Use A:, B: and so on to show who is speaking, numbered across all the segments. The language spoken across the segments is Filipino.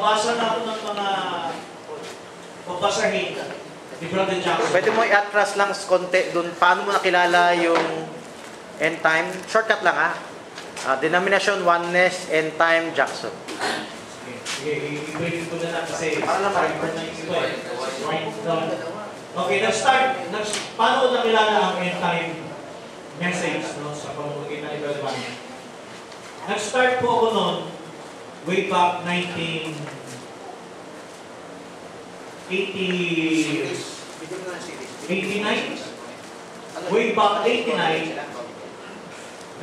A: Babasa na ako ng mga babasahin ni Brother Jackson.
B: Pwede mo i-atras lang konti dun, paano mo nakilala yung end time? Shortcut lang ha. Denomination, oneness, end time, Jackson.
A: Sige, i-break ko na lang kasi okay, let's-start. Paano ko nakilala ang end time message sa pamamagitan ni Brother Juan? Nag-start po ako noon way back 1989. Way back 89,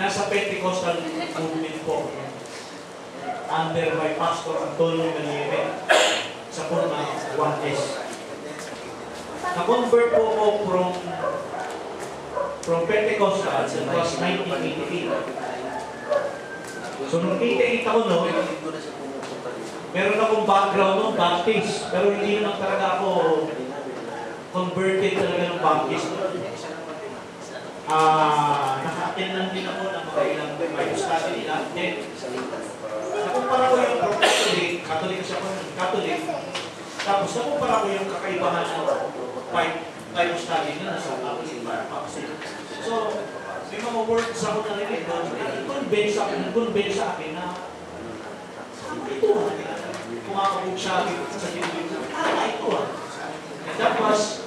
A: nasa Pentecostal movement po under my Pastor Antonio Galiebe sa Purna 1S. Na-convert po ako from Pentecostal. It was 1988. So nung 88 ako noon, meron akong background noon, Baptist. Pero hindi naman talaga ako converted talaga ng Baptist. Naka-attend lang din ako ng mga ilang Bible study nila. Then, nakumpara ko yung Catholic kasi ako, Catholic. Tapos nakumpara ko yung kakaibahan ng Bible study nila sa Catholic. So, may mga words ako narinig doon. Nag-convince sa akin na ito kumakabog siya sa Biblia. Ito And that was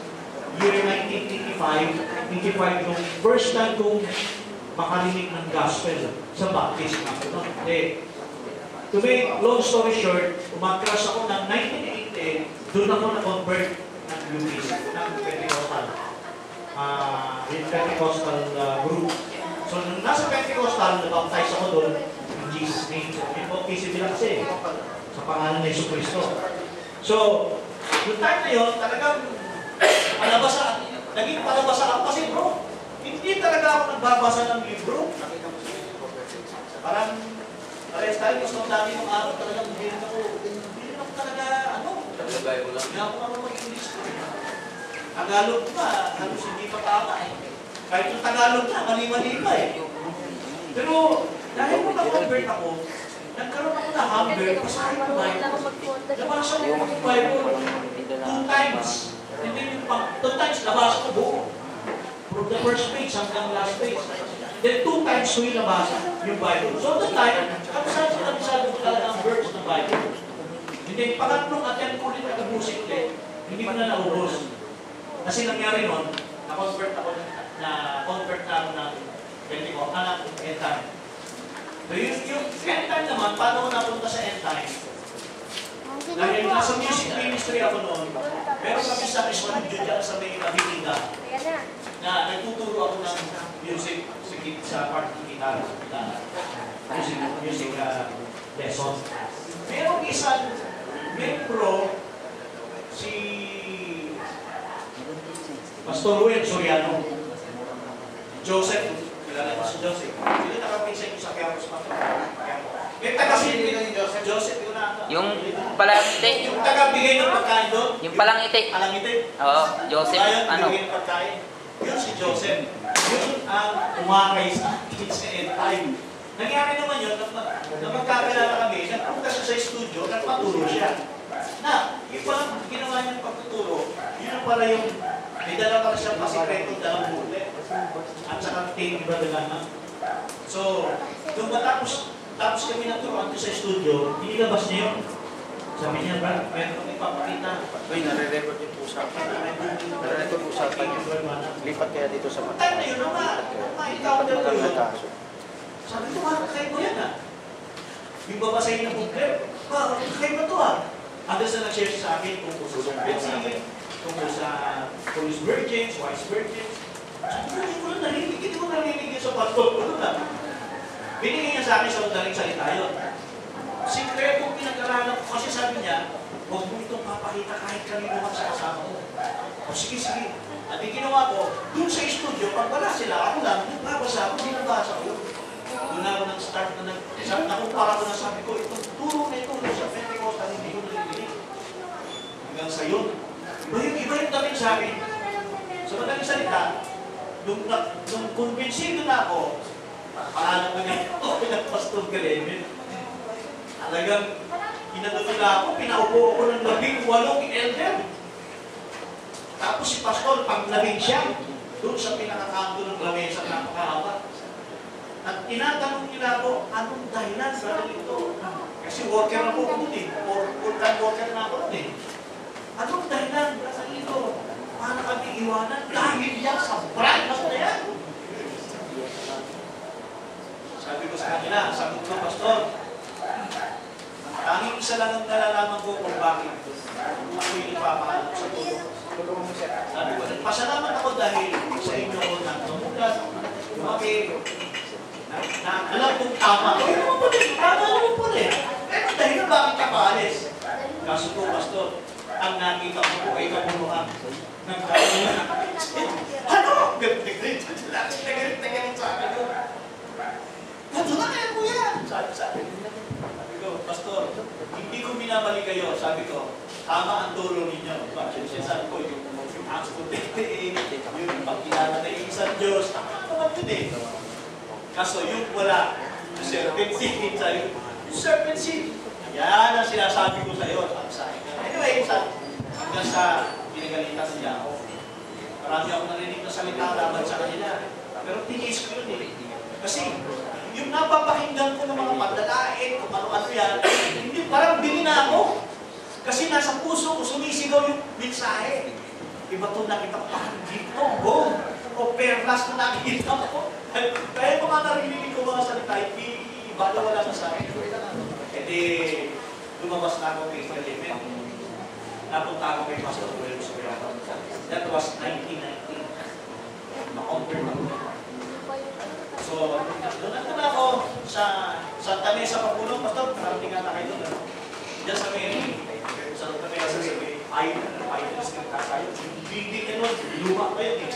A: year 1985 yung first time kong makarinig ng gospel sa Baptist. To make long story short, umatras ako ng 1988, doon ako na-convert ng UPC, ng Pentecostal. Pentecostal group. So, nung nasa Pentecostal, nabaptize ako doon in Jesus' name. Yung baptism nila kasi sa pangalan ng Yesu Cristo. So, yung time na yun, talagang naging palabasa ako kasi bro, hindi talaga ako nagbabasa ng libro. Parang, parehas tayo, gusto ng dami ng araw, talagang hindi ako talaga, hindi ako mag-English. Tagalog pa, halos hindi pa tama eh. Kahit yung Tagalog na, mali-mali pa eh. Pero, dahil mo na-convert ako, nagkaroon ako na hunger, basahin ko Bible. Nabasa ko yung Bible 2 times. And then yung 2 times, nabasa ko buo. From the first page hanggang last page. Then 2 times ko yung nabasa yung Bible. So that time, kabisado ko talaga ang words ng Bible. And then pangatlong attempt ko ulit nag-abusin ulit, hindi ko na naubos. Kasi nangyari nun, na-convert ako na ako ng Pentecostal, end time. So yung end time naman, paano ko napunta sa end time? Dahil nasa music ministry ako noon, meron kami sa Rizwan Judya sa may Kabihiga na nagtuturo ako ng music sa part ng gitara. Music lesson. Merong isang membro, si Pastor Ruel Soriano. Joseph, kilala mo si Joseph. Sino nakapinsay ko sa Quiapo sa may taga-sindi ni Joseph.
C: Yung palangiti.
A: Yung taga-bigay ng pagkain doon.
C: Yung palangiti.
A: Palangiti.
C: Oo, Joseph.
A: Ano? Bigay ng pagkain. Yun si Joseph. Yun ang umakay sa akin sa end time. Nangyari naman yun, na magkakilala kami, nagpunta siya sa studio, nagpaturo siya. Na, yung palang ginawa niyang pagtuturo, yun pala yung, may dala pala siyang pasikretong dalang bullet. At saka tape, iba dala. So, nung tapos kami naturuan ko sa studio, inilabas niya yun. Sabi niya, Brad, meron kami papakita.
B: Uy, nare-record yung usapan. Nare-record yung usapan yung lipat kaya dito sa mata.
A: Time na yun, ma-encounter ko yun. Sabi ko, kakay mo yan yung babasahin ng booklet, kakay mo to Hanggang sa nag-share sa akin tungkol sa Betsy, tungkol sa Police Virgins, Wise Virgins. Sabi ko, hindi ko na narinig. Hindi ko narinig yun sa pastor ko na. Binigay niya sa akin sa undaling salita yun. Sikretong pinag-aralan ko kasi sabi niya, huwag mo itong papakita kahit kanino ka sa kasama mo. O sige. At yung ginawa ko, dun sa studio, pag wala sila, ako lang, nagbabasa ako, binabasa ko. Doon ako nag-start na nakumpara ko na sabi ko, itong turo na ito sa Pentecostal, hindi ko narinig. Hanggang sa yun. Iba yung dating sa akin. Sa madaling salita, nung convinced na ako, paalam ko niya, pinagpastol ka rin. Talagang inano nila ako, pinaupo ako ng 18 elder. Tapos si pastor, pag labing siya, doon sa pinakakanto ng lamesa na napakahaba. At tinatanong nila ako, anong dahilan sa ito? Kasi worker na po ako din. Full-time worker na ako din. Anong dahilan sa ito? Paano kami iwanan? Dahil yan sa brand na yan. Sabi ko sa kanila, sabi ko, pastor, tanging isa lang ang nalalaman ko kung bakit ako'y ipapahanap sa tulong. Sabi ko, nagpasalamat ako dahil sa inyo ko nagtumugan, lumaki, na alam kong tama. Ay, naman po rin, tama naman po rin. Pero dahil na bakit ka paalis? Kaso po, pastor, ang nakita ko po ay kapuluhan ng kapuluhan. Ano? Galit-galit sa akin ko. Ano na kaya po yan? Sabi ko, pastor, hindi ko minamali kayo. Sabi ko, tama ang tulong ninyo. Bakit siya sabi ko, yung acts to 58, yung pagkilala na yung isang Diyos, tama naman yun eh. Kaso yung wala, yung serpent seed sa'yo, yung serpent seed. Yan ang sinasabi ko sa'yo. Anyway, hanggang sa pinagalitan niya ako. Marami ako narinig na salita laban sa kanila. Pero tinis ko yun eh. Kasi yung napapakinggan ko ng mga padalain, kung ano-ano yan, hindi, parang bili na ako. Kasi nasa puso ko, sumisigaw yung mensahe. Iba ito nakita ko, parang dito, boom! O perlas na nakita ko. Kaya mga narinig ko mga salita, ibalo wala na sa akin. E di, lumabas na ako kay Felipe. Napunta ako kay Pastor William Sobrano. That was 1990. Na-confirm ako. So, doon na ako sa Santa Mesa Pagulong. Pastor, parating nga na kayo doon. Diyan sa may, sa Santa Mesa, sa may Pines ng Kasayo. Hindi ka nun, luma pa yun eh.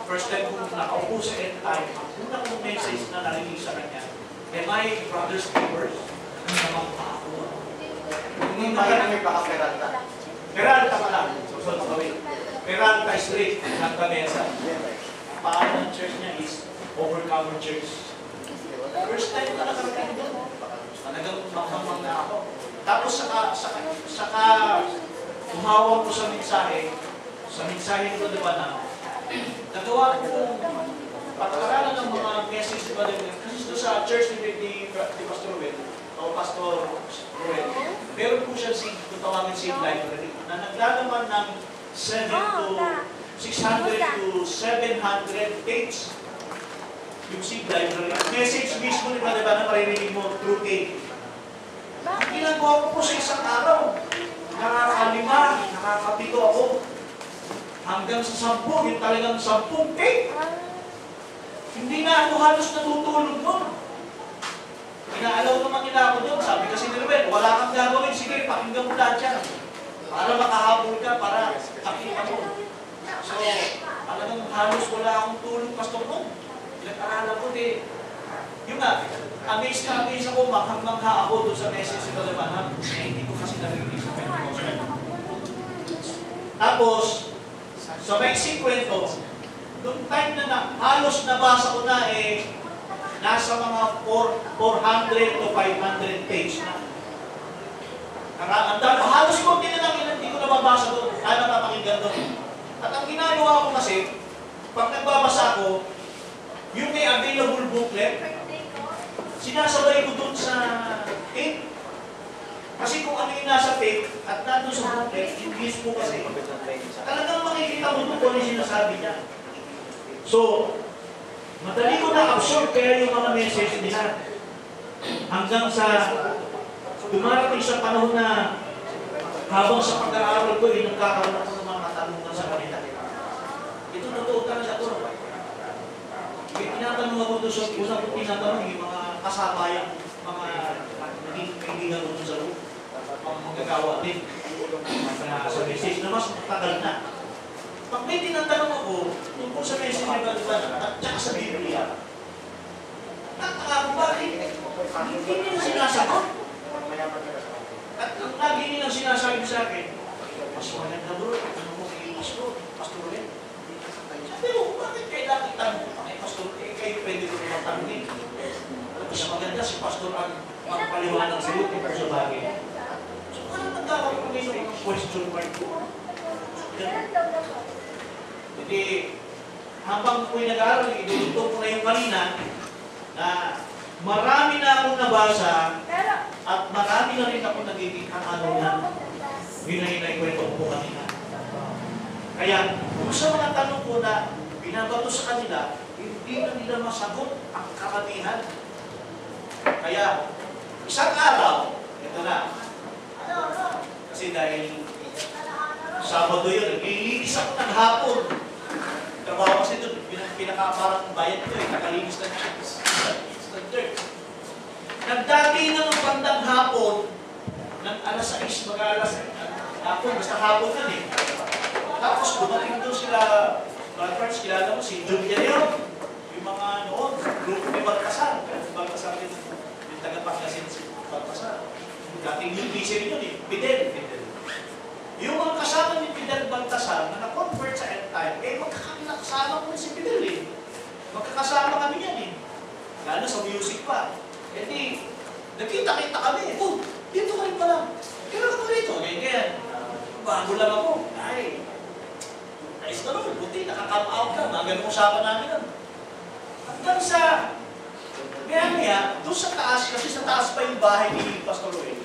A: First time kong nakaupo sa end time, ang unang kong message na narinig sa kanya, am I brother's keepers? Ang namang ako.
B: Hindi na may paka-Peralta.
A: Peralta pa lang. Sorry. Peralta Street, Santa Mesa. Pangalan ng church niya is Overcomer Church. First time na nakarating doon. Talagang makamang na ako. Tapos saka umawag ko sa mensahe ni Brother Banang. Nagawa ko patakaran ng mga message ni Brother Banang. Kasi doon sa church ni Pastor Ruel, o Pastor Ruel, meron po siya kung tawagin same library na naglalaman ng 600 to 700 page yung same library. Message mismo ni Brother Banang maririnig mo through tape. Ginagawa ko po sa isang araw. Nakakalima, nakakapito ako. Hanggang sa 10, yung talagang 10 cake. Hindi na ako halos natutulog doon. Inaalaw naman nila ako doon. Sabi kasi ni Ruben, wala kang gagawin. Sige, pakinggan mo lahat yan. Para makahabol ka, para makita mo. So, talagang halos wala akong tulog, Pastor Tom. Pinag-aralan ko din. Yung nga, amaze ako, maghang-mangha ako doon sa message si Brother Banham. Hindi ko kasi narinig sa Pentecostal. Tapos, sa Mexico kwento, noong time na halos nabasa ko na nasa mga 400 to 500 page na. Halos konti na lang hindi ko nababasa doon, kaya napapakinggan doon. At ang ginagawa ko kasi, pag nagbabasa ko, yung may available booklet, sinasabay ko doon sa tape. Kasi kung ano yung nasa tape at nandun sa booklet, English po kasi, talagang makikita mo doon kung ano yung sinasabi niya. So, madali ko na-absorb kaya yung mga message nila. Hanggang sa dumarating sa panahon na habang sa pag-aaral ko, nagkakaroon ako ng mga katanungan sa kanila. Ito totoo talaga ito. May tinatanong ako doon sa una ko tinatanong yung mga kasabayan, mga kaibigan ko doon sa loob. Mga magagawa din. Sa message na mas matagal na. Pag may tinatanong ako, tungkol sa message na iba at saka sa Biblia, nakaka ko bakit? Hindi nila sinasagot. At ang lagi nilang sinasabi sa akin, mas maganda bro, ano mo kailis mo, Pastor Len? Sabi mo, bakit kailangan itanong? Ay, Pastor, kayo pwede ko naman tanongin. Mas maganda si Pastor ang magpaliwanag sa iyo kung sa bagay. So, parang nagkakaroon kayo ng question mark ko. Hindi, habang ako'y nag-aaral, inuto ko na yung kanina na marami na akong nabasa at marami na rin ako nagiging ano na yun na inaikwento ko kanina. Kaya, kung sa mga tanong ko na binabato sa kanila, hindi na nila masagot ang karamihan. Kaya, isang araw, ito na. Kasi dahil Sabado yun, nag-iinis ako ng hapon. Trabaho kasi doon, pinakaparang bayad ko eh, nakalinis ng church. Nagdati na ng bandang hapon, ng alas 6, mag-alas hapon, basta hapon na eh. Tapos dumating doon sila, mga friends, kilala mo, si Julia yun. Yung mga noon, grupo ni Baltasar. Baltasar din, yung taga-Pangasinan si Baltasar. Dating yung busy rin yun eh, Fidel. Yung mga kasama ni Fidel Baltasar na na-convert sa end time, eh magkakasama ko si Fidel eh. Magkakasama kami yan eh. Lalo sa music pa. Eh di, nakita-kita kami. Oh, dito ka rin pala. Kailan ka pa rito? Ganyan. Bago lang ako. Ay, ayos na rin. Buti, nakakam out ka. Mga ganun usapan namin lang. Hanggang sa, kaya doon sa taas, kasi sa taas pa yung bahay ni Pastor Roel.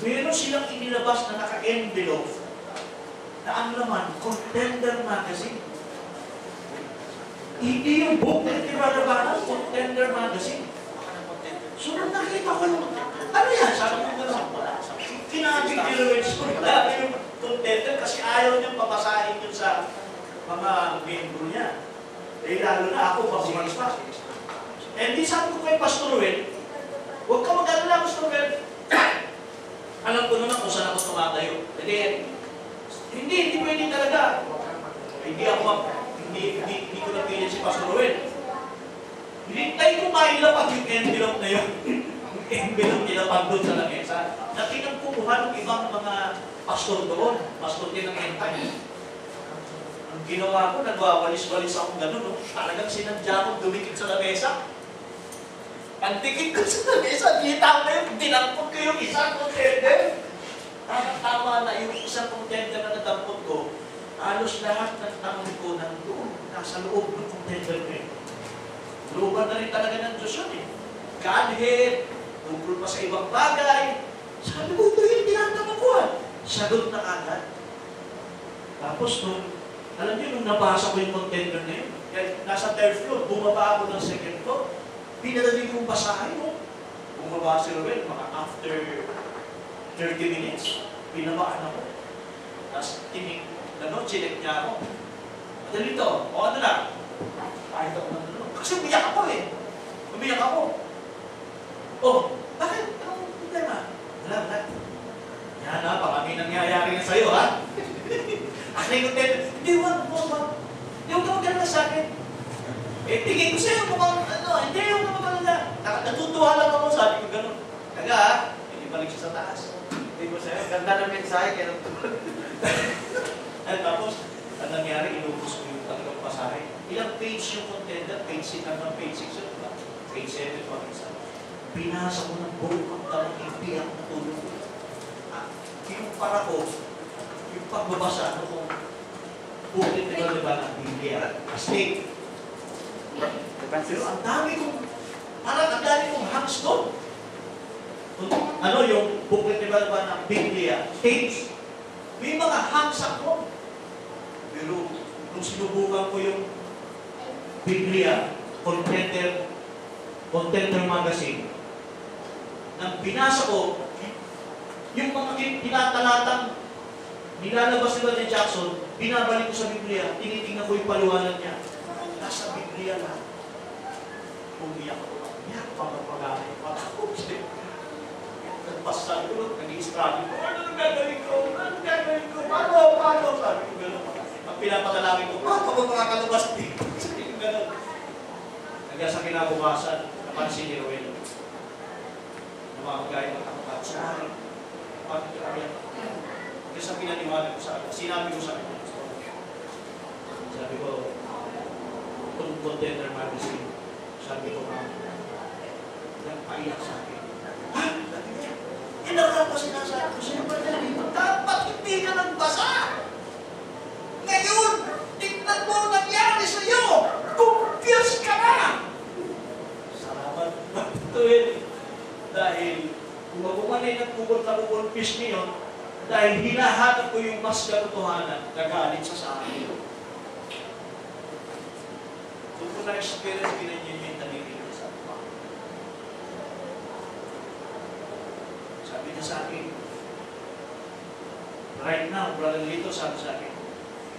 A: Meron silang inilabas na naka-envelope na ang laman, Contender Magazine. Hindi yung book na tinalabanan, Contender Magazine. So, nung nakita ko yung, ano yan? Sabi ko gano'n, kinabig ni Lorenz ko, dati yung Contender kasi ayaw niyang papasahin yun sa mga membro niya. Eh, lalo na ako, pag-umalis pa. And di sabi ko kay Pastor Roel, huwag ka mag-alala, Pastor Roel. Alam ko naman kung saan ako tumatayo. Hindi pwede talaga. Hindi ko napilit si Pastor Roel. Hinintay ko mailapag yung envelope na yun. Yung envelope nilapag doon sa lamesa. Na pinagkukuha ng ibang mga pastor doon. Pastor din ng end time. Ang ginawa ko, nagwawalis-walis akong gano'n. No? Talagang sinadya ko dumikit sa lamesa. Ang tikit ko sa lamesa, kita ko yung dinampot ko yung isang contender. Tama na yung isang contender na nadampot ko, halos lahat ng tanong ko nandoon, nasa loob ng contender ko eh. Looban na rin talaga ng Diyos yun eh. Godhead, tungkol pa sa ibang bagay. Sabi ko, ito yung tinatama ko ah. Sagot na agad. Tapos nung, alam niyo, nung nabasa ko yung contender na yun, nasa third floor, bumaba ako ng second floor, pinadali kong basahin mo. Bumaba si Roel, mga after 30 minutes, pinabaan ako. Tapos chinek niya ako. Madali ito, o ano na? Kahit ako ng ano. Kasi umiyak ako eh. Umiyak ako. Oh, bakit? Anong problema? Wala. Yan na, baka may nangyayari na sa'yo ha? Ako yung content, hindi, wag. Hindi, huwag ka maganda sa akin. Eh, tingin ko sa'yo mukhang, hindi, huwag ka maganda. Natutuwa lang ako, sabi ko gano'n. Taga ha, hindi balik siya sa taas. Hindi ko sa'yo, ganda ng mensahe, kaya natutuwa. At tapos, ang nangyari, inubos ko yung talagang pasahe. Ilang page yung contender, page 6 hanggang page 6 yun, diba? Page 7 pa minsan. Binasa ko ng buong ang tamang hindi ako natulog. Yung para ko, yung pagbabasa, kung bukit na diba ng Biblia, mistake. Pero ang dami kong, parang ang dami kong hangs doon. Yung bukit na diba ng Biblia, page. May mga hangs ako. Pero kung sinubukan ko yung Biblia, Contender Magazine, nang binasa ko, yung mga tinatalatang nilalabas nila ni Jackson, binabalik ko sa Biblia, tinitingnan ko yung paliwanag niya. Nasa Biblia lang. Umiyak ako. Umiyak pa magpagamit. Nagpasa ko, nag-i-struggle ko. Ano gagawin ko? Paano? Sabi ko gano'n. Ang pinapatalangin ko, paano ba makakalabas dito? Sabi ko gano'n. Hanggang sa kinabukasan, napansin ni Roel. Namamagay ng kapakat. Sorry. Bakit ka kaya? Hanggang sa pinaniwala ko sa akin. Sinabi ko sa akin. Sabi ko, itong Contender Magazine, sabi ko nagpaiyak sa akin. Ha? Yan ang nga pa sinasabi ko sa'yo, Brother Lito. Dapat hindi ka nagbasa. Ngayon, tignan mo ang nangyari sa'yo. Confused ka na. Salamat, Brother. Dahil kung ako man ay nagpukot na confused niyo, dahil hinahanap ko yung mas katotohanan na galit sa akin. Kung ko na-experience, ginanyan yung nangyayari sa akin. Sabi niya sa akin, right now, Brother Lito, sabi sa akin,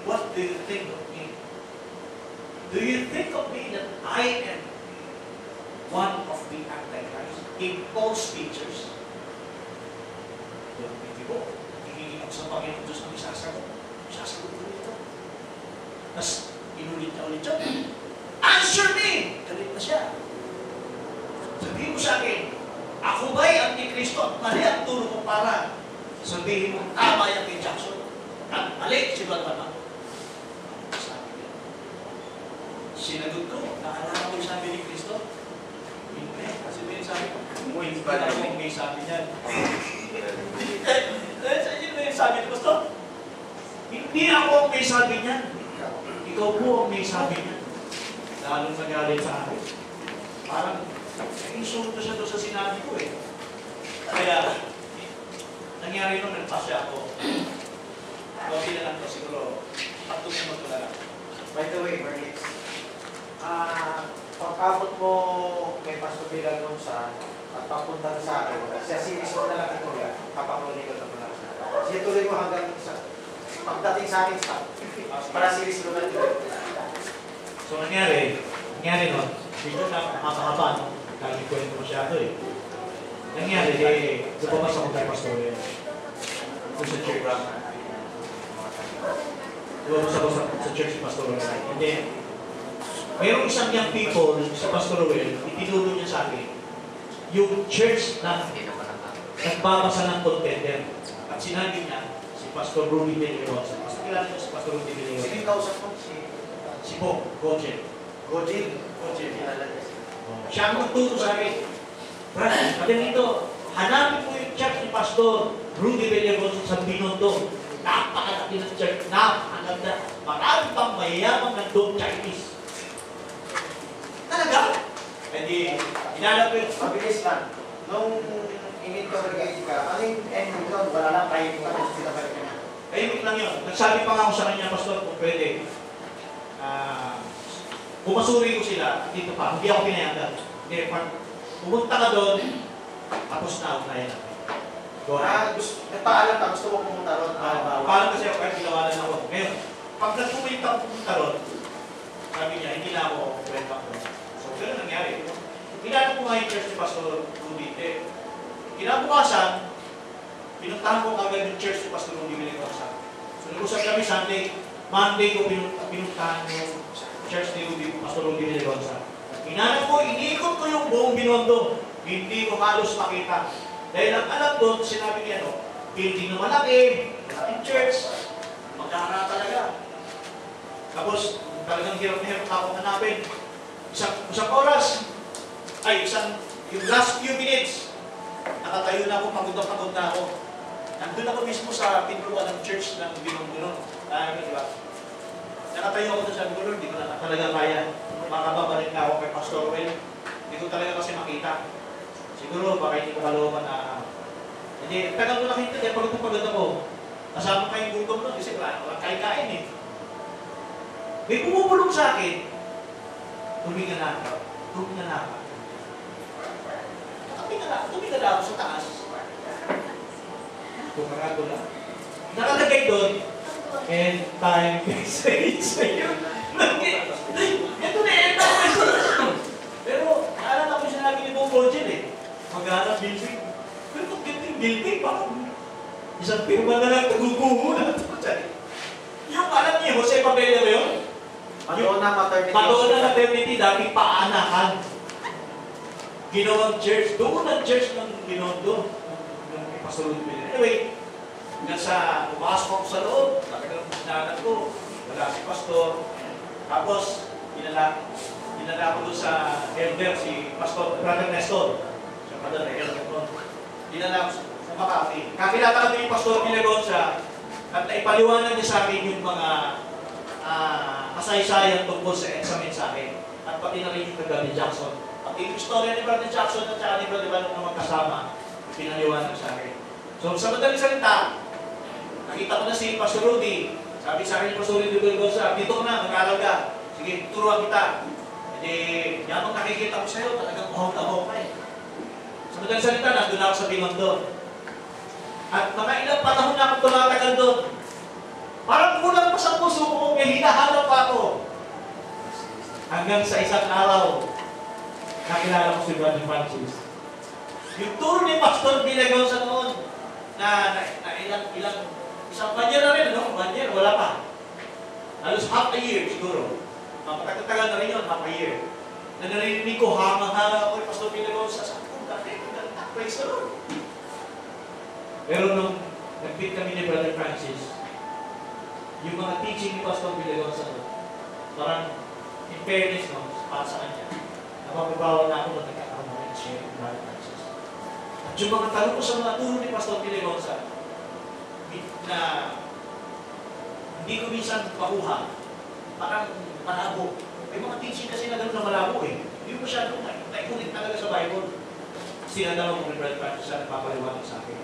A: what do you think of me? Do you think of me that I am one of the Antichrist in false teachers? Hindi po. Hihingi ako sa Panginoon Diyos ng isasagot. Isasagot ko ito. Tapos, inulit na ulit siya. Answer me! Galit na siya. Sabihin mo sa akin, ako ba'y Antikristo at mali ang turo ko para sabihin mo, tama yung kay Jackson? At mali si Batman. Sabi niya. Sinagot ko, naalala ko yung sabi ni Kristo. Hindi. Kasi may sabi ko, hindi na akong may sabi niyan. Sa'yo na yung sabi ni Kristo? Hindi ako ang may sabi niyan. Ikaw po ang may sabi niyan. Lalong nagalit sa akin. Parang, insulto siya doon sa sinabi ko eh. Kaya, nangyari nung nagpasya ako. Okay na lang to, siguro. Patuloy mo ito na lang.
B: By the way, Bernice, pagkabot mo kay Pastor Villanueva at papunta sa akin, siya series mo na lang ito yan, kapakuli ko na muna. Siya tuloy mo hanggang isa. Pagdating sa akin, para series mo na ito.
A: So, nangyari nun, dito na mahaba, no? Kali ko rin masyado eh. Nangyari, lumabas ako kay Pastor doon sa church. Lumabas ako sa church ni Pastor and then, mayroong isang young people sa Pastor Will, itinuro niya sa akin, yung church na nagbabasa ng contender. At sinabi niya, si Pastor Rudy Villarreal. Mas kilala niyo si Pastor Rudy Villarreal.
B: Sino kausap mo?
A: Si Bo, Gojek.
B: Gojek.
A: Kilala niya. Siya ang magturo sa akin. Brad, pati dito, hanapin mo yung church ni Pastor Rudy Villarreal sa Binondo. Napakalaki ng church, napakaganda. Marami pang mayayamang nandong Chinese. Talaga? Hindi, inalap ko yun.
B: Mabilis lang. Nung in-interrogate ka, ano yung end doon? Wala lang kayo kung ano sila balik ka na.
A: Tahimik lang yun. Nagsabi pa nga ako sa kanya, Pastor, kung pwede, pumasuri ko sila, dito pa, hindi ako pinayagan. Hindi, pumunta ka doon, tapos na ako na yan. Go ahead.
B: Nagpaalam ka, gusto mo pumunta ron?
A: Paalam kasi ako, kahit ginawalan ako. Ngayon, pag nagpumunta ako pumunta ron, sabi niya, hindi na ako went back doon. So, gano'n nangyari. Kinano ko nga yung church ni Pastor Rudy. Kinabukasan, pinuntahan ko agad yung church ni Pastor Rudy Villarreal. So, nag-usap kami Sunday, Monday ko pinuntahan yung church ni Rudy, Pastor Rudy Villarreal. Inanap ko, iniikot ko yung buong Binondo. Hindi ko halos makita. Dahil ang alam doon, sinabi niya, no, building na malaking church, magkakara talaga. Tapos, talagang hirap na hirap ako hanapin. Isang oras, yung last few minutes, nakatayo na ako, pagod na ako. Nandun ako mismo sa pintuan ng church ng Binondo. Di ba? Nakatayo ako doon sa Binondo, hindi ko na talaga kaya. Makababalik na ako kay Pastor Will. Hindi ko talaga kasi makita. Siguro, baka hindi ko kalooban na... Hindi, tagal ko nakita, kaya pagod ako. Kasama kayong gutom doon, kasi walang kain-kain eh. May pumupulong sa akin, tuminga na ako. Tuminga na ako sa taas. Tumarado na. Nakalagay doon, end time message. Ito na, end time message. Pero, naalala ko siya lagi ni Bobo Jil eh. Maghanap building. Pero kung building, parang isang pirma na lang, taguguho na. Yung alam niyo, Jose Pabella ba yun? Madonna Maternity, dating paanakan. Ginawang church. Doon ang church ng Binondo. Ng Pastor Rudy. Anyway, nasa pumasok ako sa loob. Nakita ng sinanan ko. Wala si Pastor. Tapos, dinala ko doon sa elder, si Pastor Brother Nestor. Padre, dinala ko sa Makati. Kakilata kami yung Pastor Villagonsa at naipaliwanag niya sa akin yung mga kasaysayan tungkol sa mensahe. At pati na rin yung kagabi Jackson. At yung istorya ni Brother Jackson at saka ni Brother Van na magkasama, pinaliwanag sa akin. So sa madaling salita, nakita ko na si Pastor Rudy. Sabi sa akin ni Pastor Rudy Villagonsa, dito ka na, mag-aaral ka. Sige, turuan kita. Hindi, yamang nakikita ko sa'yo, talagang muhaw-tabaw ka eh. Sa madaling salita, nandun ako sa Binondo. At mga ilang panahon na akong tumatagal doon. Parang kulang pa sa puso ko, may hinahanap pa ako. Hanggang sa isang araw, nakilala ko si Brother Francis. Yung tour ni Pastor Villagonsa noon, na isang year na rin, no? 1 year, wala pa. Halos half a year siguro. Mapagkatagal na rin yun, half a year. Na narinig ko, hamang-hanga ako yung Pastor Villagonsa. Sabi ko, praise the Lord. Pero nung nag-meet kami ni Brother Francis, yung mga teaching ni Pastor Villagonsa, parang in fairness, no, para sa kanya, napapabawa na ako na nagkakaroon na rin siya yung Brother Francis. At yung mga tanong ko sa mga turo ni Pastor Villagonsa, na hindi ko minsan pakuha, parang malabo. May mga teaching kasi na gano'n na malabo eh. Hindi ko siya naikulit talaga sa Bible. Sinadalaw ko ni Brother Francis na nagpapaliwanag sa akin.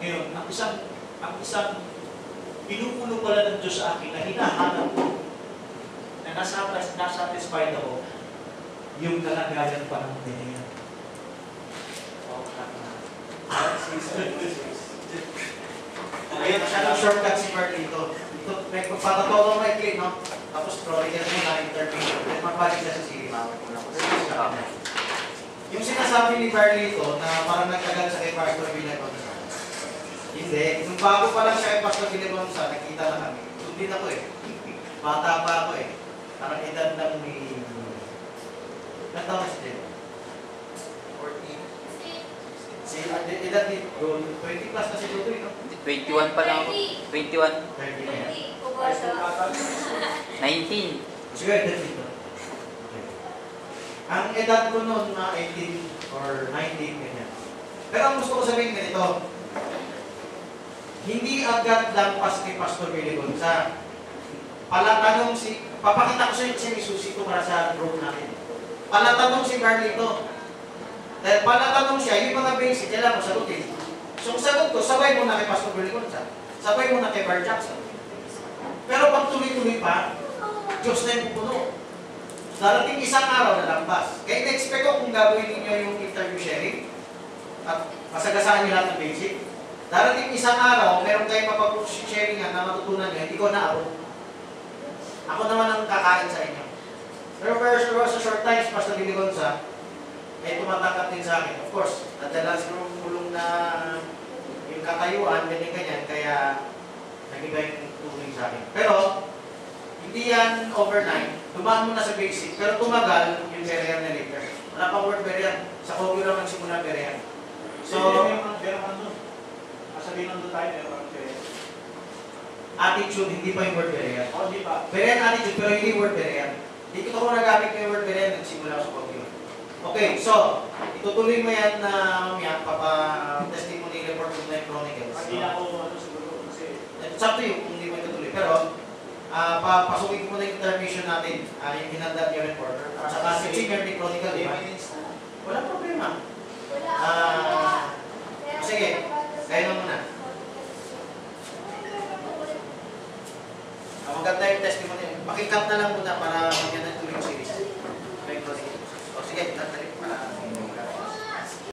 A: Ngayon, ang isang pinupuno pala ng Diyos sa akin na hinahanap ko na nasatisfied ako yung kalagayan pa ng ganyan.
B: Ayun, siya ng shortcut si Marlito. Ito, may pagpapatolo may click, no? Tapos scrolling yan mo na interview. Then magbalik na sa Siri, mawag ko na. Yung sinasabi ni Marlito na parang nagtagal sa kay Pastor Villagonsa. Hindi. Nung bago pa lang siya kay Pastor Villagonsa, nakita na kami. Doon din ako eh. Bata pa ako eh. Parang edad lang ni... Natawa si Jim? 14. Si edad ni... 20 plus na si Tutoy, no?
C: 21 pa lang ako. 21.
B: 30 na yan.
C: 19.
B: Sige, edad dito. Ang edad ko noon na 18 or 19, ganyan. Pero ang gusto ko sabihin ganito, hindi agad lampas kay Pastor Villagonsa. Palatanong papakita ko sa inyo si Susi ko para sa group natin. Palatanong si Carlito. Dahil palatanong siya, yung mga basic, kailangan mo sagutin. So, ang sagot ko, sabay mo na kay Pastor Villagonsa. Sabay mo na kay Bar Jackson. Pero pag tuloy-tuloy pa, Diyos na yung pupuno. Darating isang araw na lampas. Kaya na-expect ko kung gagawin ninyo yung interview sharing at masagasaan nyo lahat ng basic. Darating isang araw, meron kayong mapag-sharingan na matutunan nyo, hindi ko na-abot. Ako naman ang kakain sa inyo. Pero sa short time, Pastor Villagonsa, ay tumatanggap din sa akin. Of course, nadala siguro kulong na yung katayuan, ganyan-ganyan, kaya nag-iba yung tuloy sa akin. Pero, hindi yan overnight. Dumaan mo na sa basic, pero tumagal yung barrier na later. Wala pang word barrier. Sa Kogyo lang nagsimula barrier. So,
A: sabihin nandun tayo, meron kayo.
B: attitude, hindi pa yung word barrier.
A: O, di ba?
B: Barrier attitude, pero hindi word barrier. Hindi ko nagamit ko yung word barrier, nagsimula ako sa Kogyo. Okay, so, itutuloy mo yan na mamaya, papa-testimony report of the Chronicles.
A: Hindi na ako, siguro, kasi...
B: It's up to you kung hindi mo itutuloy. Pero, papasukin ko na yung intermission natin, yung hinanda niyo reporter. At saka si Chinger ni Chronicle, di ba? Walang problema. Sige, kayo na muna. Maganda yung testimony. Pakikat na lang muna para maganda tuloy yung series.